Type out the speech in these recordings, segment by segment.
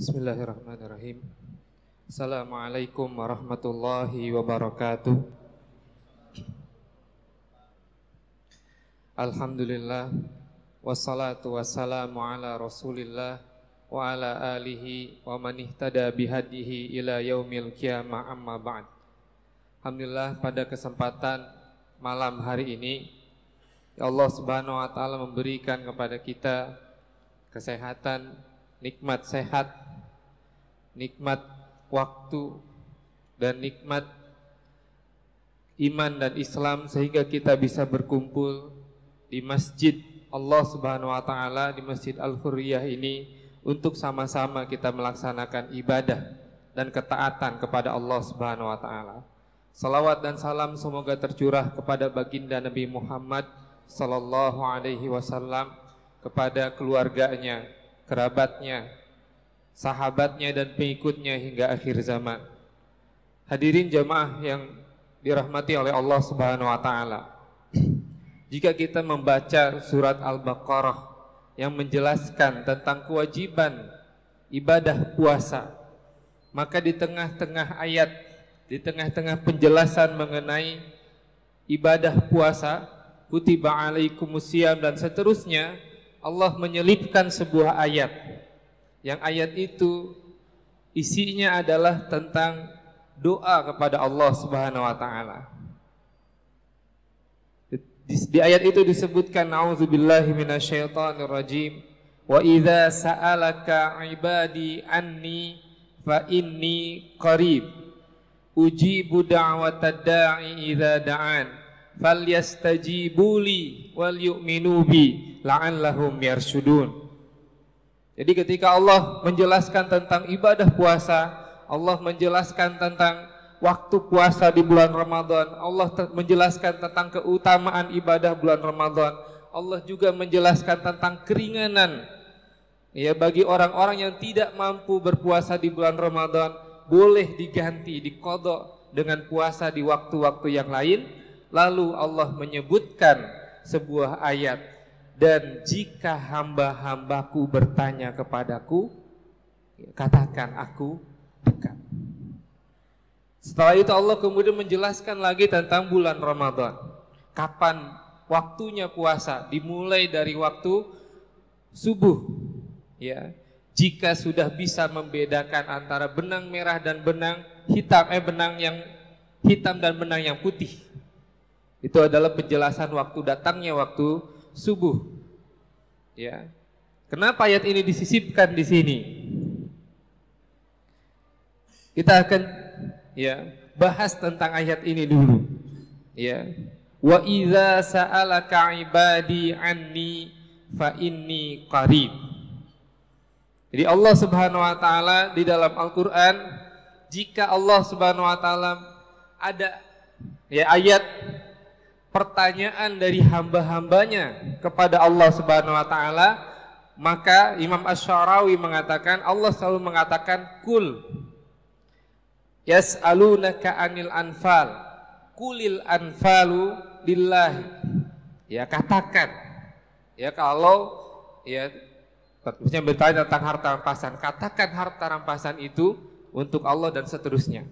Bismillahirrahmanirrahim. Assalamualaikum warahmatullahi wabarakatuh. Alhamdulillah, wassalatu wassalamu ala rasulillah wa ala alihi wa man ihtada bihadihi ila yaumil qiyamah, amma ba'd. Alhamdulillah, pada kesempatan malam hari ini Allah Subhanahu wa taala memberikan kepada kita kesehatan, nikmat sehat, nikmat waktu, dan nikmat iman dan Islam, sehingga kita bisa berkumpul di masjid Allah Subhanahu wa taala, di Masjid Al-Hurriyah ini, untuk sama-sama kita melaksanakan ibadah dan ketaatan kepada Allah Subhanahu wa taala. Salawat dan salam semoga tercurah kepada baginda Nabi Muhammad sallallahu alaihi wasallam, kepada keluarganya, kerabatnya, sahabatnya, dan pengikutnya hingga akhir zaman. Hadirin jamaah yang dirahmati oleh Allah Subhanahu wa taala. Jika kita membaca surat Al-Baqarah yang menjelaskan tentang kewajiban ibadah puasa, maka di tengah-tengah ayat, di tengah-tengah penjelasan mengenai ibadah puasa, kutiba alaikumusiyam dan seterusnya, Allah menyelipkan sebuah ayat. Yang ayat itu isinya adalah tentang doa kepada Allah Subhanahu wa taala. Di ayat itu disebutkan, a'udzubillahi minasyaitonirrajim, wa idza sa'alaka ibadi anni fa inni qarib ujibu da'watad da'i idza da'an falyastajibuli wal yu'minu bi la'allahum yarshudun. Jadi ketika Allah menjelaskan tentang ibadah puasa, Allah menjelaskan tentang waktu puasa di bulan Ramadan, Allah menjelaskan tentang keutamaan ibadah bulan Ramadan, Allah juga menjelaskan tentang keringanan ya bagi orang-orang yang tidak mampu berpuasa di bulan Ramadan, boleh diganti, diqadha dengan puasa di waktu-waktu yang lain. Lalu Allah menyebutkan sebuah ayat, dan jika hamba-hambaku bertanya kepadaku, katakan aku dekat. Setelah itu Allah kemudian menjelaskan lagi tentang bulan Ramadan. Kapan waktunya puasa? Dimulai dari waktu subuh. Ya, jika sudah bisa membedakan antara benang merah dan benang hitam, benang yang hitam dan benang yang putih, itu adalah penjelasan waktu datangnya waktu subuh. Ya. Kenapa ayat ini disisipkan di sini? Kita akan bahas tentang ayat ini dulu. Ya. Wa idza sa'alaka ibadi anni fa inni qarib. Jadi Allah Subhanahu wa taala di dalam Al-Qur'an, jika Allah Subhanahu wa taala ada ayat pertanyaan dari hamba-hambanya kepada Allah Subhanahu wa taala, maka Imam Asy-Syarawi mengatakan, Allah selalu mengatakan kul yas'alunaka anil anfal kulil anfalu lillah. Ya, katakan kalau maksudnya bertanya tentang harta rampasan, katakan harta rampasan itu untuk Allah dan seterusnya.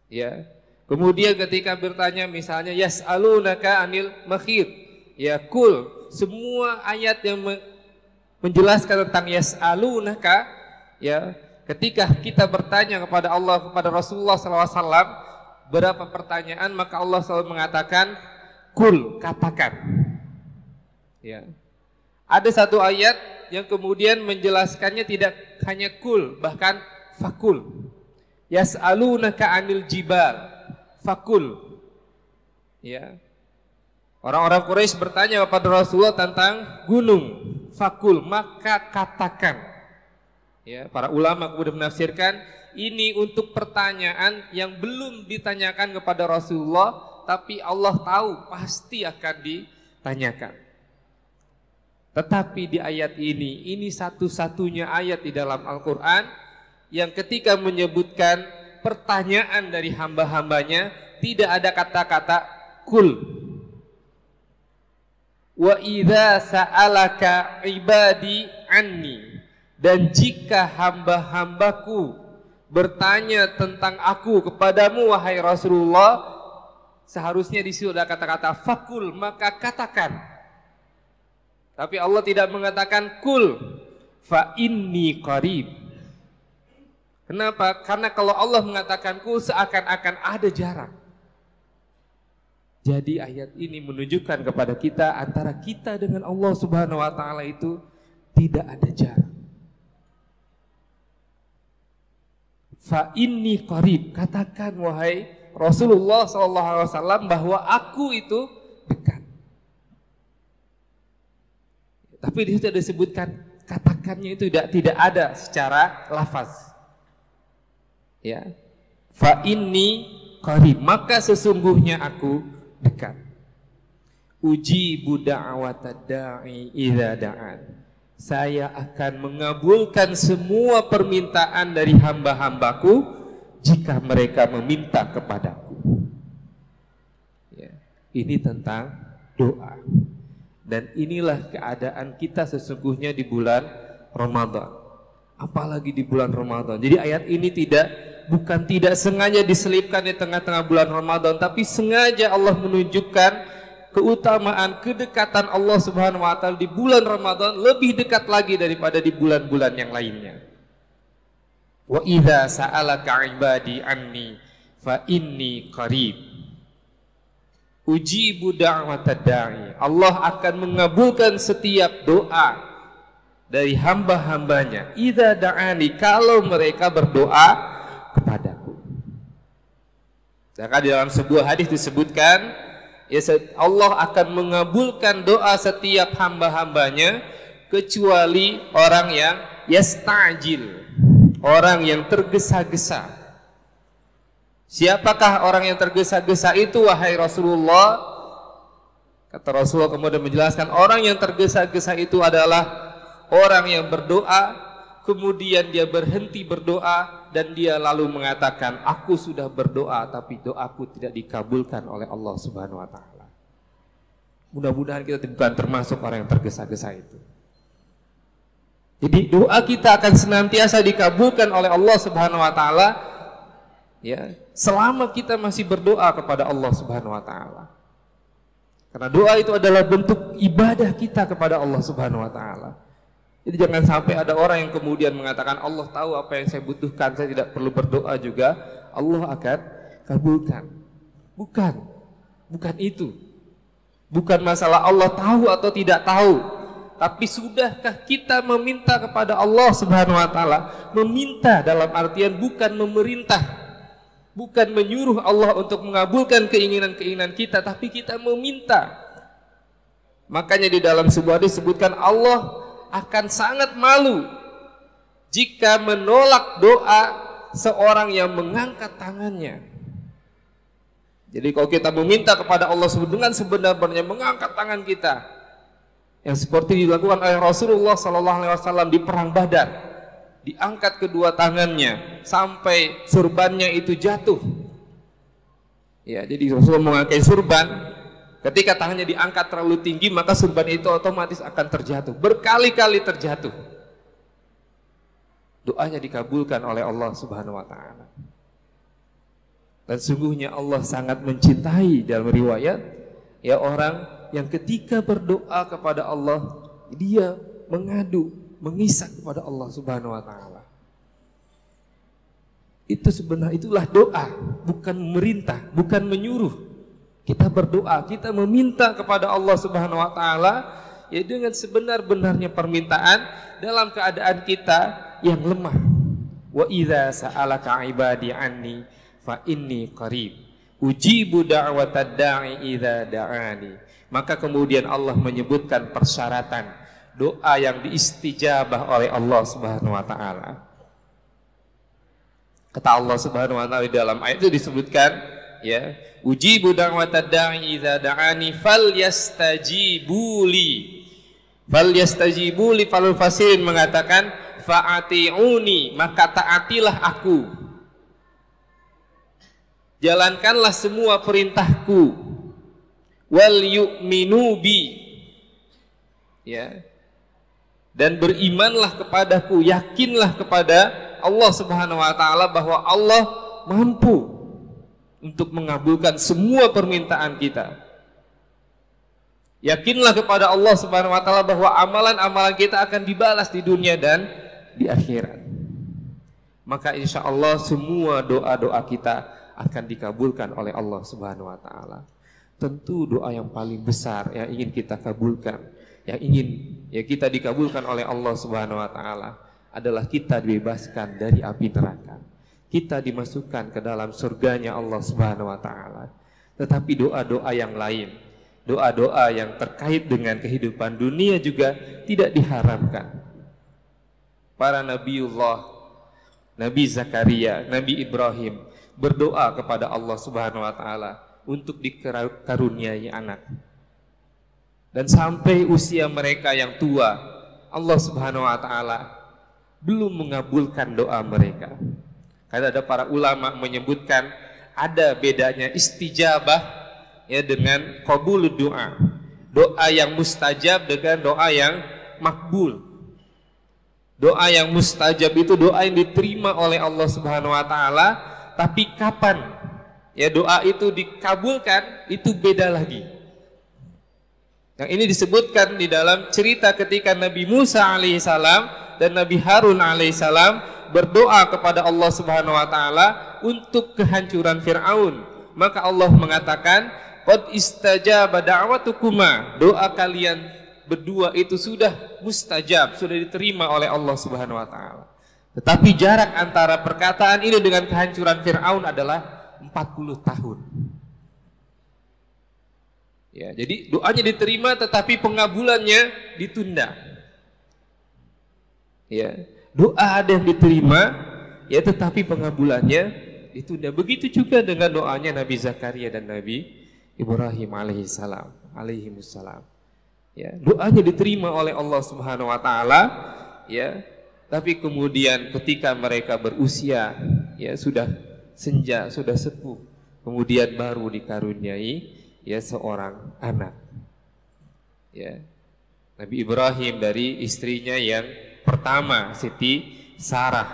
Ya. Kemudian ketika bertanya misalnya yas'alunaka anil makhid, kul, semua ayat yang menjelaskan tentang yas'alunaka, ketika kita bertanya kepada Allah, kepada Rasulullah SAW berapa pertanyaan, maka Allah selalu mengatakan kul, katakan. Ada satu ayat yang kemudian menjelaskannya tidak hanya kul, bahkan fakul. Yas'alunaka anil jibal fakul. Orang-orang Quraisy bertanya kepada Rasulullah tentang gunung, fakul, maka katakan. Para ulama kemudian menafsirkan ini untuk pertanyaan yang belum ditanyakan kepada Rasulullah, tapi Allah tahu pasti akan ditanyakan. Tetapi di ayat ini satu-satunya ayat di dalam Al-Qur'an yang ketika menyebutkan pertanyaan dari hamba-hambanya tidak ada kata-kata kul. Wa idza sa'alaka ibadi anni, Dan jika hamba-hambaku bertanya tentang aku kepadamu wahai Rasulullah, seharusnya di situ ada kata-kata fakul, maka katakan. Tapi Allah tidak mengatakan kul, fa inni qarib. Kenapa? Karena kalau Allah mengatakan kul, seakan-akan ada jarak. Jadi ayat ini menunjukkan kepada kita antara kita dengan Allah Subhanahu wa taala itu tidak ada jarak. Fa inni qarib, katakan wahai Rasulullah SAW bahwa aku itu dekat. Tapi di situ disebutkan katakannya itu tidak ada secara lafaz. Ya, fa inni qarib, maka sesungguhnya aku dekat. Ujibu da'watad da'i idza da'an. Saya akan mengabulkan semua permintaan dari hamba-hambaku jika mereka meminta kepadaku. Ya, ini tentang doa. Dan inilah keadaan kita sesungguhnya di bulan Ramadan. Apalagi di bulan Ramadan. Jadi ayat ini bukan tidak sengaja diselipkan di tengah-tengah bulan Ramadan, tapi sengaja Allah menunjukkan keutamaan kedekatan Allah Subhanahu wa taala di bulan Ramadan lebih dekat lagi daripada di bulan-bulan yang lainnya. Wa idza sa'alaka 'ibadi anni fa inni qarib. Ujibu da'watad da'i. Allah akan mengabulkan setiap doa dari hamba-hambanya. Idza da'ani, kalau mereka berdoa kepadaku. Maka di dalam sebuah hadis disebutkan, ya, Allah akan mengabulkan doa setiap hamba-hambanya kecuali orang yang yasta'jil, orang yang tergesa-gesa. Siapakah orang yang tergesa-gesa itu wahai Rasulullah? Kata Rasulullah kemudian menjelaskan, orang yang tergesa-gesa itu adalah orang yang berdoa, kemudian dia berhenti berdoa dan dia lalu mengatakan, aku sudah berdoa tapi doaku tidak dikabulkan oleh Allah Subhanahu wa taala. Mudah-mudahan kita bukan termasuk orang yang tergesa-gesa itu. Jadi doa kita akan senantiasa dikabulkan oleh Allah Subhanahu wa taala, ya, selama kita masih berdoa kepada Allah Subhanahu wa taala. Karena doa itu adalah bentuk ibadah kita kepada Allah Subhanahu wa taala. Jadi jangan sampai ada orang yang kemudian mengatakan Allah tahu apa yang saya butuhkan, saya tidak perlu berdoa juga, Allah akan kabulkan. Bukan itu. Bukan masalah Allah tahu atau tidak tahu, tapi sudahkah kita meminta kepada Allah Subhanahu wa taala? Meminta dalam artian bukan memerintah, bukan menyuruh Allah untuk mengabulkan keinginan-keinginan kita, tapi kita meminta. Makanya di dalam sebuah hadis disebutkan Allah akan sangat malu jika menolak doa seorang yang mengangkat tangannya. Jadi kalau kita meminta kepada Allah dengan sebenar-benarnya mengangkat tangan kita, yang seperti dilakukan oleh Rasulullah SAW di perang Badar, diangkat kedua tangannya sampai surbannya itu jatuh. Ya, jadi Rasulullah memakai surban. Ketika tangannya diangkat terlalu tinggi, maka surban itu otomatis akan terjatuh. Berkali-kali terjatuh. Doanya dikabulkan oleh Allah Subhanahu wa taala. Dan sungguhnya Allah sangat mencintai dalam riwayat, ya, orang yang ketika berdoa kepada Allah, dia mengadu, mengisah kepada Allah Subhanahu wa taala. Itu sebenarnya itulah doa, bukan memerintah, bukan menyuruh. Kita berdoa, kita meminta kepada Allah Subhanahu wa taala, ya, dengan sebenar-benarnya permintaan dalam keadaan kita yang lemah. Wa idza sa'alaka 'ibadi anni fa inni qarib. Ujibu da'watad da'i idza da'ani. Maka kemudian Allah menyebutkan persyaratan doa yang diistijabah oleh Allah Subhanahu wa taala. Kata Allah Subhanahu wa taala di dalam ayat itu disebutkan, ya, ujibu da'watad da'i idza da'ani falyastajibuli. Falyastajibuli, falul fasirin mengatakan fa'ati'uni, maka taatilah aku. Jalankanlah semua perintahku. Wal yu'minu bi. Ya. dan berimanlah kepadaku, yakinlah kepada Allah Subhanahu wa taala bahwa Allah mampu untuk mengabulkan semua permintaan kita. Yakinlah kepada Allah Subhanahu wa taala bahwa amalan-amalan kita akan dibalas di dunia dan di akhirat. Maka insya Allah semua doa-doa kita akan dikabulkan oleh Allah Subhanahu wa taala. Tentu doa yang paling besar yang ingin kita kabulkan, yang ingin ya kita dikabulkan oleh Allah Subhanahu wa taala adalah kita dibebaskan dari api neraka. Kita dimasukkan ke dalam surganya Allah Subhanahu wa taala. Tetapi doa-doa yang lain, doa-doa yang terkait dengan kehidupan dunia juga tidak diharamkan. Para nabiullah, Nabi Zakaria, Nabi Ibrahim berdoa kepada Allah Subhanahu wa taala untuk dikaruniai anak. Dan sampai usia mereka yang tua, Allah Subhanahu wa taala belum mengabulkan doa mereka. Karena ada para ulama menyebutkan ada bedanya istijabah ya dengan qabulud doa. Doa yang mustajab dengan doa yang makbul. Doa yang mustajab itu doa yang diterima oleh Allah Subhanahu wa taala, tapi kapan ya doa itu dikabulkan itu beda lagi. Yang ini disebutkan di dalam cerita ketika Nabi Musa alaihissalam dan Nabi Harun alaihissalam berdoa kepada Allah Subhanahu wa taala untuk kehancuran Firaun. Maka Allah mengatakan, "Qad istajaba da'watukuma." Doa kalian berdua itu sudah mustajab, sudah diterima oleh Allah Subhanahu wa taala. Tetapi jarak antara perkataan ini dengan kehancuran Firaun adalah 40 tahun. Ya, jadi doanya diterima tetapi pengabulannya ditunda. Ya, doa ada yang diterima ya tetapi pengabulannya ditunda. Begitu juga dengan doanya Nabi Zakaria dan Nabi Ibrahim alaihimussalam. Ya, doanya diterima oleh Allah Subhanahu wa taala ya, tapi kemudian ketika mereka berusia ya sudah senja, sudah sepuh, kemudian baru dikaruniai ya seorang anak. Ya. Nabi Ibrahim dari istrinya yang pertama, Siti Sarah,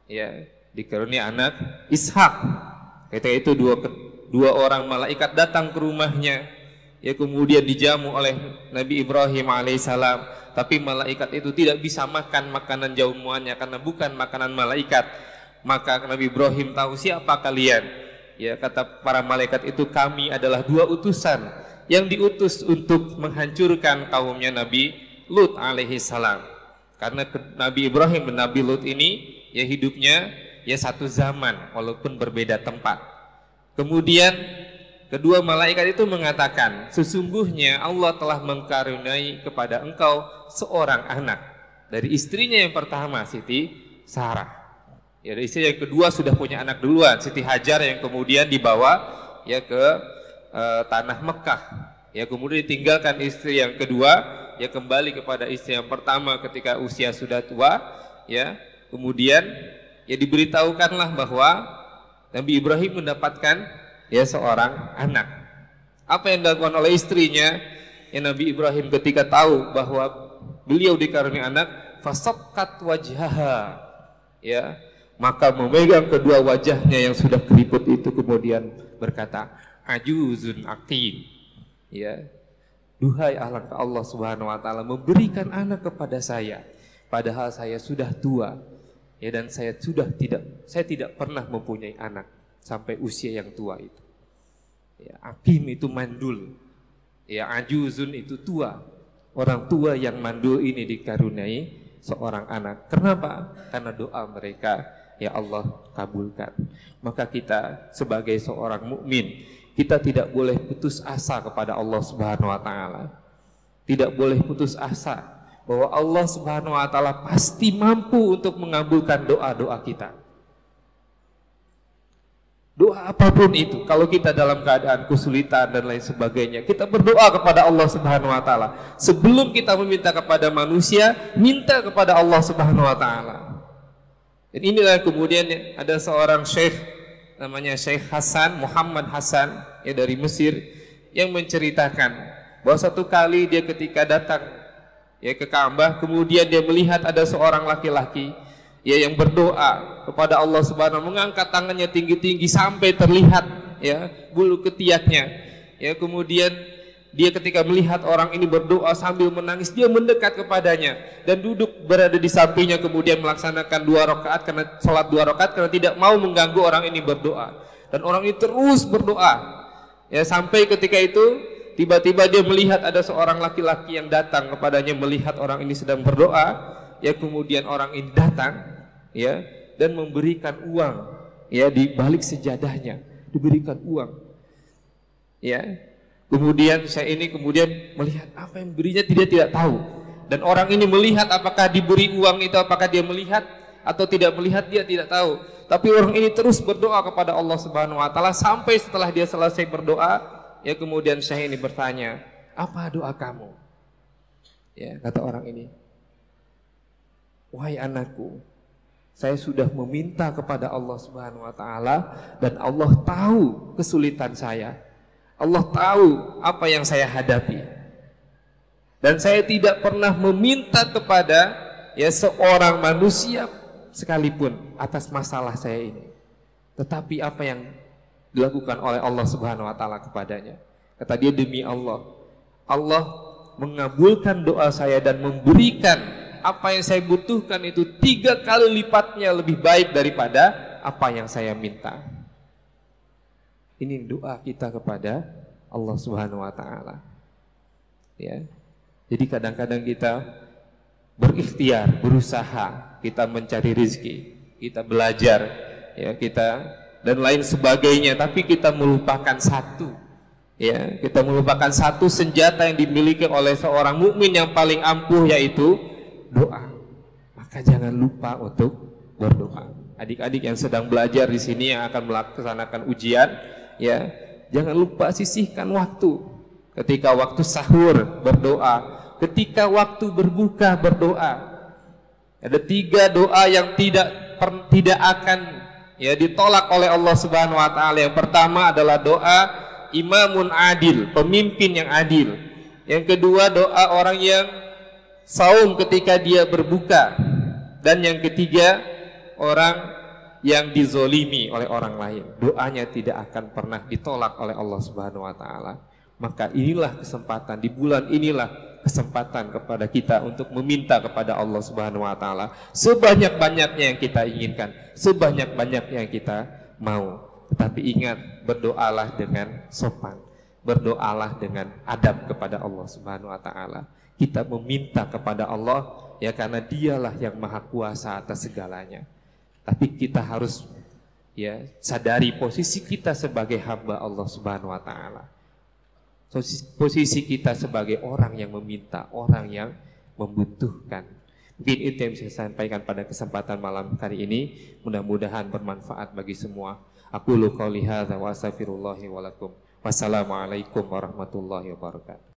ya, dikaruniai anak Ishak. Ketika itu dua orang malaikat datang ke rumahnya, ya, kemudian dijamu oleh Nabi Ibrahim alaihissalam. Tapi malaikat itu tidak bisa makan makanan jamuannya karena bukan makanan malaikat. Maka Nabi Ibrahim tahu, siapa kalian? Ya, kata para malaikat itu, kami adalah dua utusan yang diutus untuk menghancurkan kaumnya Nabi Lut alaihissalam. Karena Nabi Ibrahim dan Nabi Lut ini ya hidupnya ya satu zaman walaupun berbeda tempat. Kemudian kedua malaikat itu mengatakan, sesungguhnya Allah telah mengkaruniai kepada engkau seorang anak dari istrinya yang pertama, Siti Sarah. Ya, dari istri yang kedua sudah punya anak duluan, Siti Hajar, yang kemudian dibawa ya ke tanah Mekah. Ya, kemudian ditinggalkan istri yang kedua, ya kembali kepada istri yang pertama ketika usia sudah tua. Ya, kemudian ya diberitahukanlah bahwa Nabi Ibrahim mendapatkan ya seorang anak. Apa yang dilakukan oleh istrinya? Ya, Nabi Ibrahim ketika tahu bahwa beliau dikaruniai anak, fasaqat wajhaha, ya, maka memegang kedua wajahnya yang sudah keriput itu, kemudian berkata, ajuzun aqim, ya, duhai Allah Subhanahu wa taala, memberikan anak kepada saya padahal saya sudah tua, ya, dan saya tidak pernah mempunyai anak sampai usia yang tua itu. Ya, aqim itu mandul, ya, ajuzun itu tua. Orang tua yang mandul ini dikaruniai seorang anak. Kenapa? Karena doa mereka ya Allah kabulkan. Maka kita sebagai seorang mukmin, kita tidak boleh putus asa kepada Allah Subhanahu wa taala. Tidak boleh putus asa bahwa Allah Subhanahu wa taala pasti mampu untuk mengabulkan doa-doa kita. Doa apapun itu, kalau kita dalam keadaan kesulitan dan lain sebagainya, kita berdoa kepada Allah Subhanahu wa taala. Sebelum kita meminta kepada manusia, minta kepada Allah Subhanahu wa taala. Dan inilah kemudian ada seorang syekh namanya Syekh Hasan, Muhammad Hasan, ya, dari Mesir, yang menceritakan bahwa satu kali dia ketika datang ya ke Ka'bah, kemudian dia melihat ada seorang laki-laki ya yang berdoa kepada Allah Subhanahu, mengangkat tangannya tinggi-tinggi sampai terlihat ya bulu ketiaknya. Ya, kemudian dia ketika melihat orang ini berdoa sambil menangis, dia mendekat kepadanya dan duduk berada di sampingnya, kemudian melaksanakan 2 rakaat karena sholat 2 rakaat karena tidak mau mengganggu orang ini berdoa. Dan orang ini terus berdoa ya sampai ketika itu tiba-tiba dia melihat ada seorang laki-laki yang datang kepadanya, melihat orang ini sedang berdoa ya, kemudian orang ini datang ya dan memberikan uang ya di balik sejadahnya, diberikan uang ya. Kemudian saya ini kemudian melihat apa yang berinya tidak tahu, dan orang ini melihat apakah diberi uang itu, apakah dia melihat atau tidak melihat dia tidak tahu. Tapi orang ini terus berdoa kepada Allah Subhanahu wa taala sampai setelah dia selesai berdoa ya, kemudian saya ini bertanya, "Apa doa kamu?" Ya, kata orang ini, "Wahai anakku, saya sudah meminta kepada Allah Subhanahu wa taala dan Allah tahu kesulitan saya. Allah tahu apa yang saya hadapi. Dan saya tidak pernah meminta kepada ya seorang manusia sekalipun atas masalah saya ini. Tetapi apa yang dilakukan oleh Allah Subhanahu wa taala kepadanya." Kata dia, "Demi Allah, Allah mengabulkan doa saya dan memberikan apa yang saya butuhkan itu 3 kali lipatnya lebih baik daripada apa yang saya minta." Ini doa kita kepada Allah Subhanahu wa taala. Ya. Jadi kadang-kadang kita berikhtiar, berusaha, kita mencari rezeki, kita belajar, ya, kita dan lain sebagainya, tapi kita melupakan satu. Ya, kita melupakan satu senjata yang dimiliki oleh seorang mukmin yang paling ampuh, yaitu doa. Maka jangan lupa untuk berdoa. Adik-adik yang sedang belajar di sini yang akan melaksanakan ujian, ya, jangan lupa sisihkan waktu. Ketika waktu sahur berdoa, ketika waktu berbuka berdoa. Ada 3 doa yang tidak akan ya ditolak oleh Allah Subhanahu wa taala. Yang pertama adalah doa imamun adil, pemimpin yang adil. Yang kedua doa orang yang saum ketika dia berbuka. Dan yang ketiga orang yang dizolimi oleh orang lain, doanya tidak akan pernah ditolak oleh Allah Subhanahu wa taala. Maka inilah kesempatan, di bulan inilah kesempatan kepada kita untuk meminta kepada Allah Subhanahu wa taala sebanyak-banyaknya yang kita inginkan, sebanyak-banyaknya yang kita mau. Tetapi ingat, berdoalah dengan sopan, berdoalah dengan adab kepada Allah Subhanahu wa taala. Kita meminta kepada Allah ya karena dialah yang maha kuasa atas segalanya. Tapi kita harus ya sadari posisi kita sebagai hamba Allah Subhanahu wa taala. Posisi kita sebagai orang yang meminta, orang yang membutuhkan. Mungkin itu yang bisa saya sampaikan pada kesempatan malam hari ini. Mudah-mudahan bermanfaat bagi semua. Aqulu qouli hadza wa astaghfirullahi wa lakum. Wassalamualaikum warahmatullahi wabarakatuh.